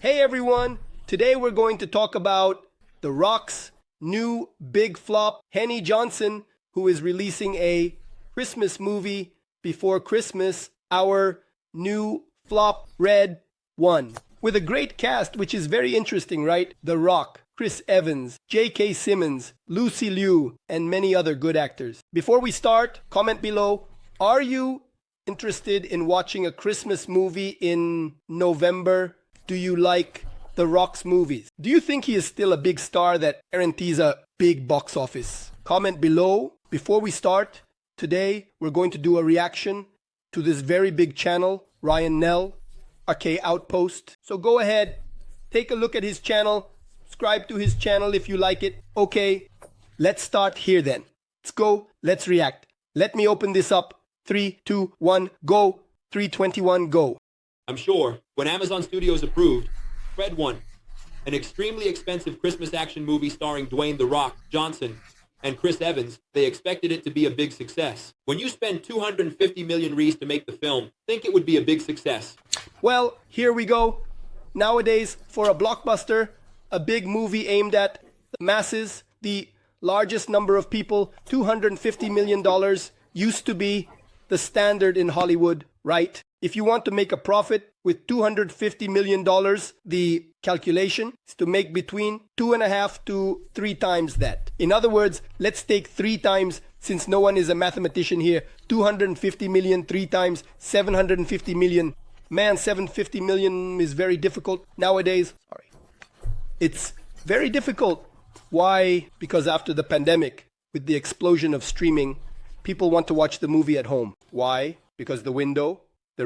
Hey everyone, today we're going to talk about The Rock's new big flop, Henny Johnson, who is releasing a Christmas movie before Christmas, our new flop Red One. With a great cast, which is very interesting, right? The Rock, Chris Evans, J.K. Simmons, Lucy Liu, and many other good actors. Before we start, comment below, are you interested in watching a Christmas movie in November? Do you like The Rock's movies? Do you think he is still a big star that guarantees a big box office? Comment below. Before we start, today we're going to do a reaction to this very big channel, Ryan Nell, RK Outpost. So go ahead, take a look at his channel, subscribe to his channel if you like it. Okay, let's start here then. Let's go, let's react. Let me open this up. 3, 2, 1, go. 321, go. I'm sure when Amazon Studios approved Red One, an extremely expensive Christmas action movie starring Dwayne "The Rock" Johnson and Chris Evans, they expected it to be a big success. When you spend 250 million Reais to make the film, think it would be a big success. Well, here we go. Nowadays, for a blockbuster, a big movie aimed at the masses, the largest number of people, $250 million used to be the standard in Hollywood, right? If you want to make a profit with $250 million, the calculation is to make between 2.5 to 3 times that. In other words, let's take 3 times, since no one is a mathematician here, 250 million, 3 times, 750 million. Man, 750 million is very difficult nowadays. Sorry. It's very difficult. Why? Because after the pandemic, with the explosion of streaming, people want to watch the movie at home. Why? Because the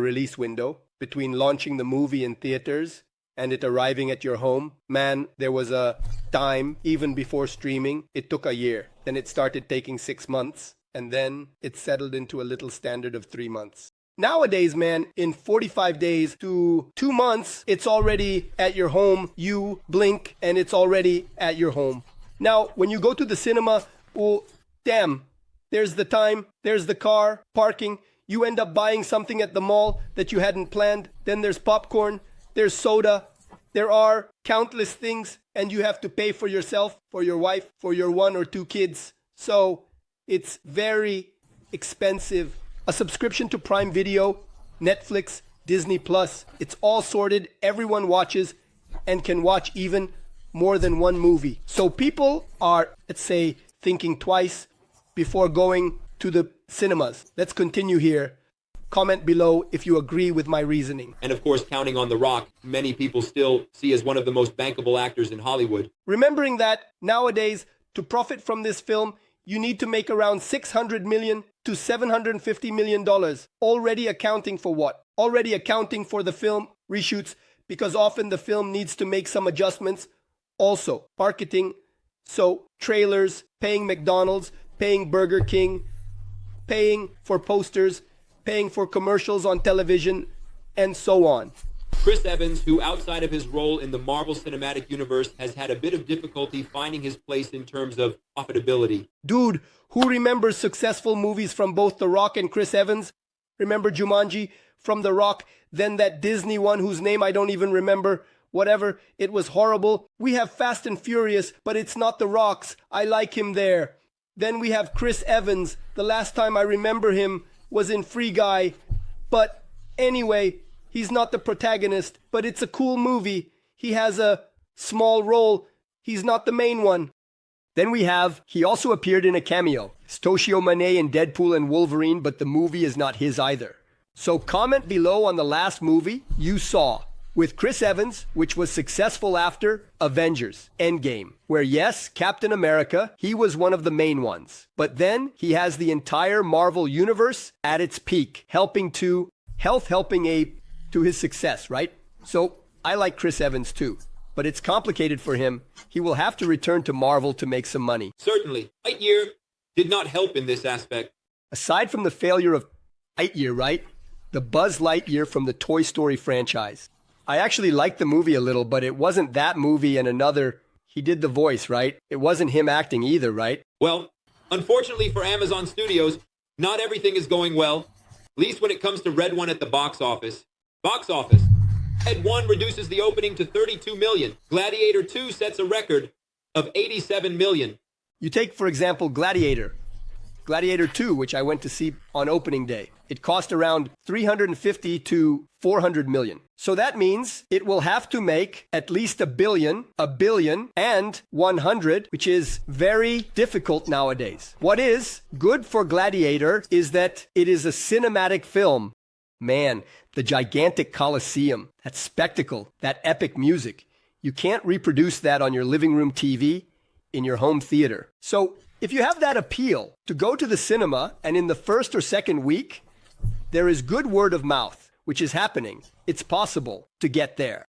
release window between launching the movie in theaters and it arriving at your home, man, there was a time, even before streaming, it took a year. Then it started taking 6 months, and then it settled into a little standard of 3 months. Nowadays, man, in 45 days to 2 months, it's already at your home. You blink and it's already at your home. Now, when you go to the cinema, oh, damn, there's the time, there's the car, parking. You end up buying something at the mall that you hadn't planned. Then there's popcorn, there's soda. There are countless things, and you have to pay for yourself, for your wife, for your 1 or 2 kids. So it's very expensive. A subscription to Prime Video, Netflix, Disney Plus, it's all sorted. Everyone watches and can watch even more than one movie. So people are, let's say, thinking twice before going to the cinemas. Let's continue here. Comment below if you agree with my reasoning. And of course, counting on The Rock, many people still see as one of the most bankable actors in Hollywood. Remembering that nowadays, to profit from this film, you need to make around $600 million to $750 million. Already accounting for what? Already accounting for the film reshoots, because often the film needs to make some adjustments. Also, marketing, so trailers, paying McDonald's, paying Burger King, paying for posters, paying for commercials on television, and so on. Chris Evans, who outside of his role in the Marvel Cinematic Universe has had a bit of difficulty finding his place in terms of profitability. Dude, who remembers successful movies from both The Rock and Chris Evans? Remember Jumanji from The Rock? Then that Disney one whose name I don't even remember. Whatever, it was horrible. We have Fast and Furious, but it's not The Rock's. I like him there. Then we have Chris Evans. The last time I remember him was in Free Guy. But anyway, he's not the protagonist, but it's a cool movie. He has a small role. He's not the main one. Then he also appeared in a cameo. It's Toshio Mane in Deadpool and Wolverine, but the movie is not his either. So comment below on the last movie you saw with Chris Evans, which was successful after Avengers Endgame, where yes, Captain America, he was one of the main ones. But then he has the entire Marvel universe at its peak, helping to his success, right? So I like Chris Evans too, but it's complicated for him. He will have to return to Marvel to make some money. Certainly, Lightyear did not help in this aspect. Aside from the failure of Lightyear, right? The Buzz Lightyear from the Toy Story franchise. I actually liked the movie a little, but it wasn't that movie and another. He did the voice, right? It wasn't him acting either, right? Well, unfortunately for Amazon Studios, not everything is going well, at least when it comes to Red One at the box office. Box office. Red 1 reduces the opening to 32 million. Gladiator 2 sets a record of 87 million. You take, for example, Gladiator 2, which I went to see on opening day. It cost around 350 to 400 million. So that means it will have to make at least a billion, and 100, which is very difficult nowadays. What is good for Gladiator is that it is a cinematic film. Man, the gigantic Colosseum, that spectacle, that epic music. You can't reproduce that on your living room TV in your home theater. So if you have that appeal to go to the cinema and in the first or second week, there is good word of mouth, which is happening. It's possible to get there.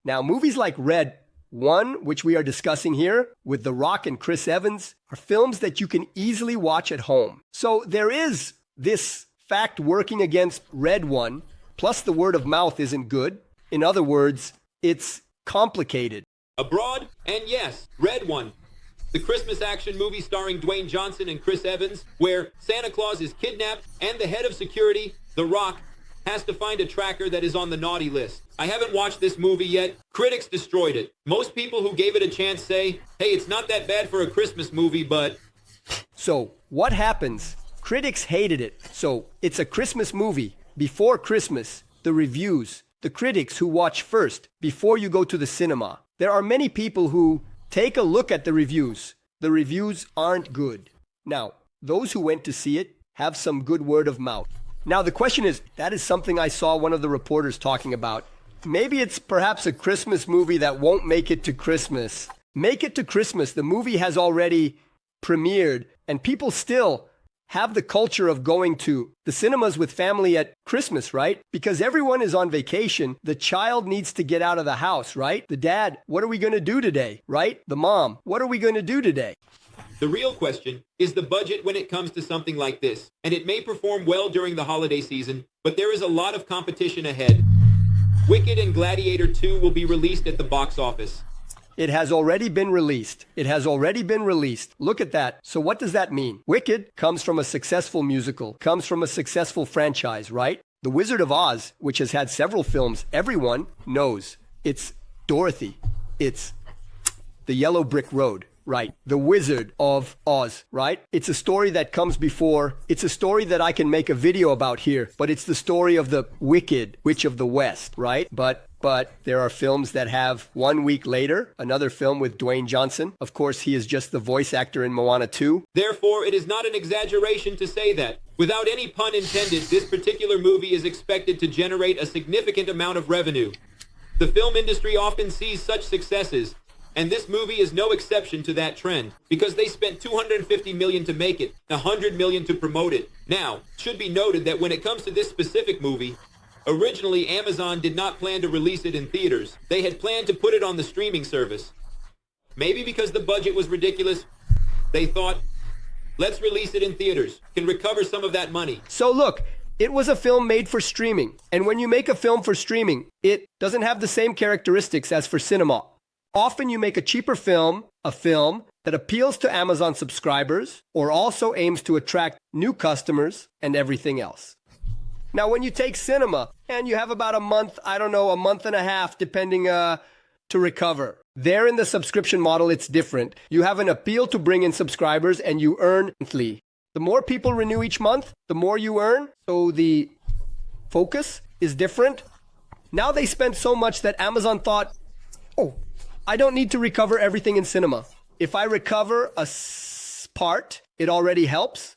Now, movies like Red 1, which we are discussing here, with The Rock and Chris Evans, are films that you can easily watch at home. So there is this fact working against Red 1, plus the word of mouth isn't good. In other words, it's complicated. Abroad, and yes, Red 1. The Christmas action movie starring Dwayne Johnson and Chris Evans, where Santa Claus is kidnapped and the head of security, The Rock, has to find a tracker that is on the naughty list. I haven't watched this movie yet. Critics destroyed it. Most people who gave it a chance say, hey, it's not that bad for a Christmas movie, but... So, what happens? Critics hated it. So, it's a Christmas movie. Before Christmas, the reviews, the critics who watch first, before you go to the cinema. There are many people who take a look at the reviews. The reviews aren't good. Now, those who went to see it have some good word of mouth. Now, the question is, that is something I saw one of the reporters talking about. Maybe it's perhaps a Christmas movie that won't make it to Christmas. Make it to Christmas. The movie has already premiered, and people still have the culture of going to the cinemas with family at Christmas, right? Because everyone is on vacation. The child needs to get out of the house, right? The dad, what are we going to do today, right? The mom, what are we going to do today? The real question is the budget when it comes to something like this. And it may perform well during the holiday season, but there is a lot of competition ahead. Wicked and Gladiator 2 will be released at the box office. It has already been released. It has already been released. Look at that. So what does that mean? Wicked comes from a successful musical, comes from a successful franchise, right? The Wizard of Oz, which has had several films, everyone knows. It's Dorothy. It's The Yellow Brick Road. Right. The Wizard of Oz, right? It's a story that comes before. It's a story that I can make a video about here, but it's the story of the Wicked Witch of the West, right? But there are films that have 1 week later, another film with Dwayne Johnson. Of course, he is just the voice actor in Moana 2. Therefore, it is not an exaggeration to say that, without any pun intended, this particular movie is expected to generate a significant amount of revenue. The film industry often sees such successes, and this movie is no exception to that trend, because they spent $250 million to make it, $100 million to promote it. Now, it should be noted that when it comes to this specific movie, originally Amazon did not plan to release it in theaters. They had planned to put it on the streaming service. Maybe because the budget was ridiculous, they thought, let's release it in theaters, can recover some of that money. So look, it was a film made for streaming. And when you make a film for streaming, it doesn't have the same characteristics as for cinema. Often you make a cheaper film, a film that appeals to Amazon subscribers or also aims to attract new customers and everything else. Now, when you take cinema and you have about a month, a month and a half, depending to recover. There in the subscription model, it's different. You have an appeal to bring in subscribers and you earn monthly. The more people renew each month, the more you earn. So the focus is different. Now they spent so much that Amazon thought, oh, I don't need to recover everything in cinema. If I recover a part, it already helps.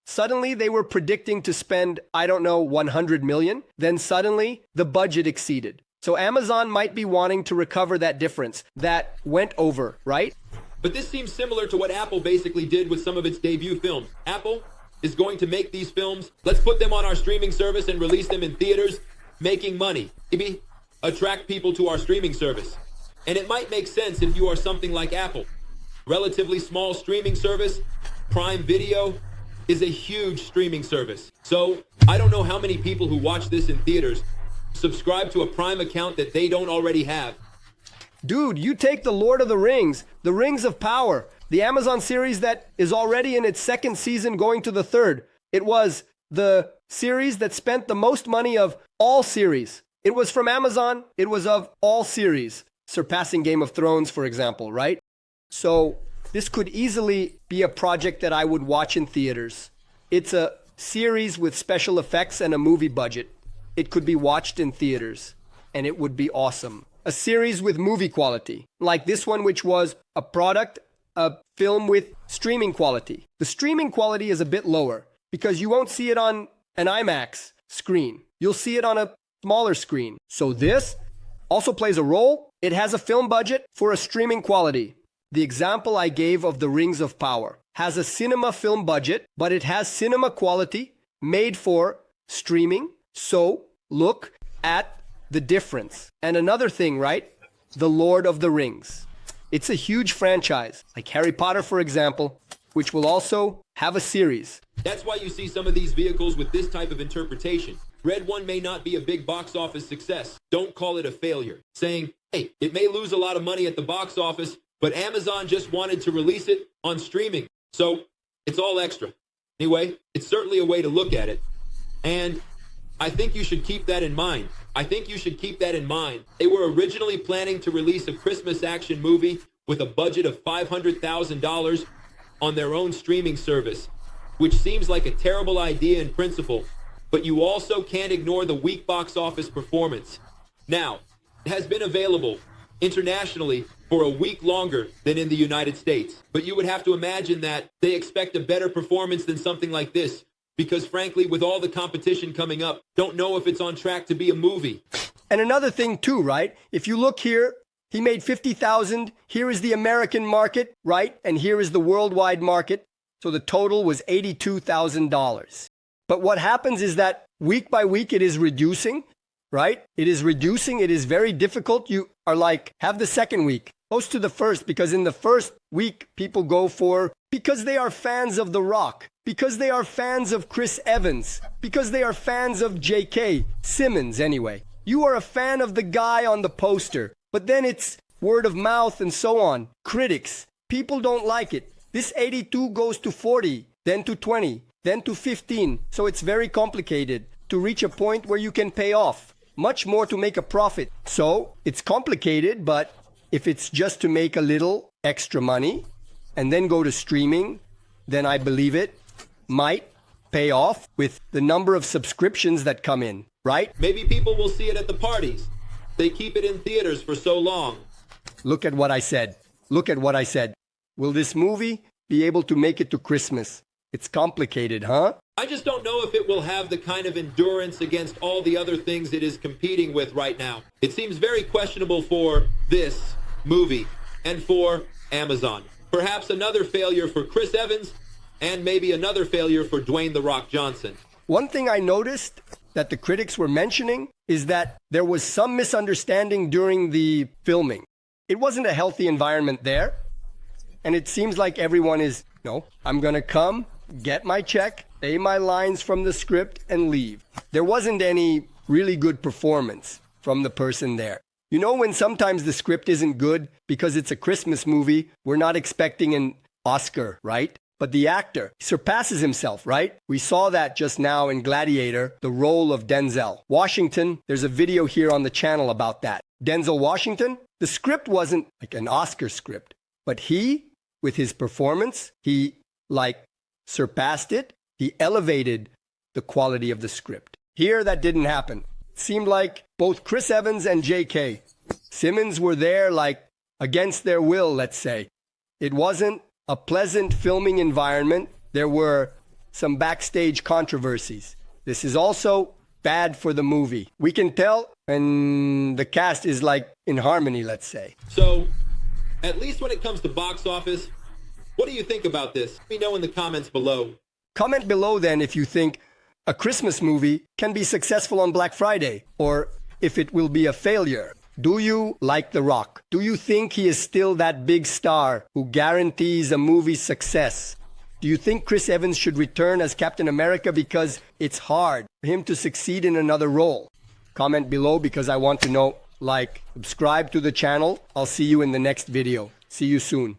Suddenly they were predicting to spend, 100 million. Then suddenly the budget exceeded. So Amazon might be wanting to recover that difference that went over, right? But this seems similar to what Apple basically did with some of its debut films. Apple is going to make these films. Let's put them on our streaming service and release them in theaters, making money. Maybe attract people to our streaming service. And it might make sense if you are something like Apple. Relatively small streaming service, Prime Video is a huge streaming service. So I don't know how many people who watch this in theaters subscribe to a Prime account that they don't already have. Dude, you take The Lord of the Rings of Power, the Amazon series that is already in its second season going to the third. It was the series that spent the most money of all series. It was from Amazon. It was of all series, surpassing Game of Thrones, for example, right? So this could easily be a project that I would watch in theaters. It's a series with special effects and a movie budget. It could be watched in theaters, and it would be awesome. A series with movie quality, like this one, which was a film with streaming quality. The streaming quality is a bit lower because you won't see it on an IMAX screen. You'll see it on a smaller screen. So this also plays a role. It has a film budget for a streaming quality. The example I gave of The Rings of Power has a cinema film budget, but it has cinema quality made for streaming. So look at the difference. And another thing, right? The Lord of the Rings. It's a huge franchise, like Harry Potter, for example, which will also have a series. That's why you see some of these vehicles with this type of interpretation. Red One may not be a big box office success. Don't call it a failure. Saying, hey, it may lose a lot of money at the box office, but Amazon just wanted to release it on streaming. So it's all extra. Anyway, it's certainly a way to look at it. And I think you should keep that in mind. They were originally planning to release a Christmas action movie with a budget of $500,000 on their own streaming service, which seems like a terrible idea in principle, but you also can't ignore the weak box office performance. Now, it has been available internationally for a week longer than in the United States, but you would have to imagine that they expect a better performance than something like this, because frankly, with all the competition coming up, don't know if it's on track to be a movie. And another thing too, right? If you look here, he made 50,000. Here is the American market, right? And here is the worldwide market. So the total was $82,000. But what happens is that week by week, it is reducing, right? It is reducing. It is very difficult. You are like, have the second week, close to the first, because in the first week, people go for, because they are fans of The Rock, because they are fans of Chris Evans, because they are fans of J.K. Simmons anyway. You are a fan of the guy on the poster, but then it's word of mouth and so on. Critics, people don't like it. This 82 goes to 40, then to 20, then to 15. So it's very complicated to reach a point where you can pay off. Much more to make a profit. So it's complicated, but if it's just to make a little extra money and then go to streaming, then I believe it might pay off with the number of subscriptions that come in, right? Maybe people will see it at the parties. They keep it in theaters for so long. Look at what I said. Will this movie be able to make it to Christmas? It's complicated, huh? I just don't know if it will have the kind of endurance against all the other things it is competing with right now. It seems very questionable for this movie and for Amazon. Perhaps another failure for Chris Evans and maybe another failure for Dwayne "The Rock" Johnson. One thing I noticed that the critics were mentioning is that there was some misunderstanding during the filming. It wasn't a healthy environment there. And it seems like everyone is, no, I'm going to come, get my check, say my lines from the script, and leave. There wasn't any really good performance from the person there. You know, when sometimes the script isn't good because it's a Christmas movie, we're not expecting an Oscar, right? But the actor surpasses himself, right? We saw that just now in Gladiator, the role of Denzel Washington. There's a video here on the channel about that. Denzel Washington, the script wasn't like an Oscar script, but he, with his performance, he surpassed it. He elevated the quality of the script. Here, that didn't happen. It seemed like both Chris Evans and J.K. Simmons were there against their will, let's say. It wasn't a pleasant filming environment. There were some backstage controversies. This is also bad for the movie. We can tell when the cast is in harmony, let's say. So, at least when it comes to box office, what do you think about this? Let me know in the comments below. Comment below then if you think a Christmas movie can be successful on Black Friday, or if it will be a failure. Do you like The Rock? Do you think he is still that big star who guarantees a movie's success? Do you think Chris Evans should return as Captain America because it's hard for him to succeed in another role? Comment below because I want to know. Subscribe to the channel. I'll see you in the next video. See you soon.